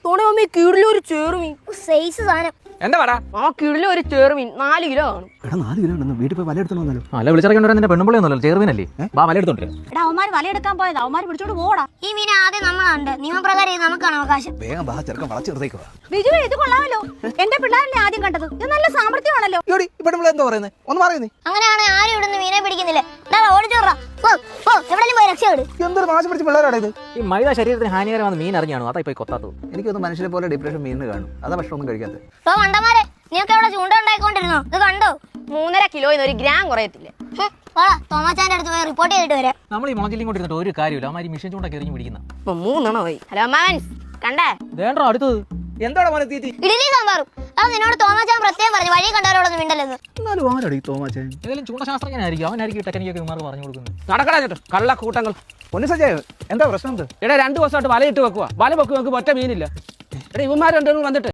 തോണി കീഴിലൊരു ചേറുമീൻ സൈസ് സാധനം. എന്താ പാടാ ആ കീഴിലൊരു ചേറുമീൻ 4 കിലോ കാണും. എടാ 4 കിലോ ഉണ്ടെന്ന് വീട്ടിൽ പോയി വല എടുത്തോണ്ട് വന്നാലോ? അല്ല വിളിച്ചിറക്കി നിന്റെ പെണ്ണുമ്പിളിയൊന്നുമല്ലോ ചേർമീനല്ലേ വാ വല എടുത്തോണ്ട് എടാ അവന്മാർ വലയെടുക്കാൻ പോയത് അവന്മാർ പിടിച്ചോണ്ട് പോടാ. ഈ മീൻ ആദ്യം നമ്മളാണ്ട് നിയമപ്രകാരം ഇത് നമുക്കാണ് അവകാശം. വേഗം വാ ചെറുക്കൻ വളച്ചു നിർത്തേക്ക് വാ. ബിജു ഇത് കൊള്ളാമല്ലോ. എന്റെ പിള്ളേരല്ലേ ആദ്യം കണ്ടത്. ഇത് നല്ല സാമർത്ഥ്യമാണല്ലോ. ഇയോടി ഇവിടെ നമ്മൾ എന്താ പറയുന്നത്? ഒന്ന് പറയുന്നേ. അങ്ങനെയാണ് ആരും ഇവിടുന്ന് മീനെ പിടിക്കുന്നില്ല. ഓടിച്ചോറാ എവിടെയും പോയി രക്ഷപ്പെട്. എന്തൊരു മാസം പിടിച്ച പിള്ളേരാണ് ഇത്. ഈ മൈദ ശരീരത്തിന് ഹാനികരമാണ് മീൻ അറിഞ്ഞാണോ അതാ പോയി കൊത്താത്തത്. എനിക്കൊന്ന് മനുഷ്യരെ പോലെ ഡിപ്രഷൻ മീനിന് കാണും. അതാ ഭക്ഷണം ഒന്നും കഴിക്കാത്തത്. മണ്ടന്മാരെ നിങ്ങൾക്ക് എവിടെ ചൂണ്ട ഉണ്ടായിക്കൊണ്ടിരുന്നോ? ഇത് കണ്ടോ? 3.5 കിലോയിൽ 1 ഗ്രാം കുറയത്തില്ല. തോമാച്ചാന്റെ അടുത്ത് പോയി റിപ്പോർട്ട് ചെയ്തിട്ട് വരാം. നമ്മൾ ഈ മുളജില്ലും കൊണ്ടിരുന്നിട്ട് ഒരു കാര്യമില്ല അമാരി മിഷൻ ചൂണ്ടൊക്കെ എറിഞ്ഞ് പിടിക്കുന്ന 3 പോയി. ഹലോ മാൻസ് കണ്ടേ വേണ്ടോ അടുത്തത് എന്താടാ മോനെ തീറ്റി? ഇഡലി സാമ്പാറും. അത് നിന്നോട് തോമാച്ചാൻ പ്രത്യേകം പറഞ്ഞു വഴി കണ്ടവരോടൊന്നും മിണ്ടല്ലെന്ന്. എന്നാലും ആരാടി ഈ തോമാച്ചൻ? ഏതെങ്കിലും ചൂണ്ടശാസ്ത്രജ്ഞനായിരിക്കും അവനായിരിക്കും ടെക്നിക്കൊക്കെ ഇമാർക്ക് പറഞ്ഞു കൊടുക്കുന്നത്. നടക്കടാ ചേട്ടോ കള്ള കൂട്ടങ്ങൾ. പൊന്നുസജയ എന്താ പ്രശ്നം? എടാ 2 ദിവസമായിട്ട് വലയിട്ട് വെക്കുക. വല വെക്കുക ഒറ്റ മീനില്ല. എടാ ഇവന്മാർ രണ്ടുപേരും വന്നിട്ട്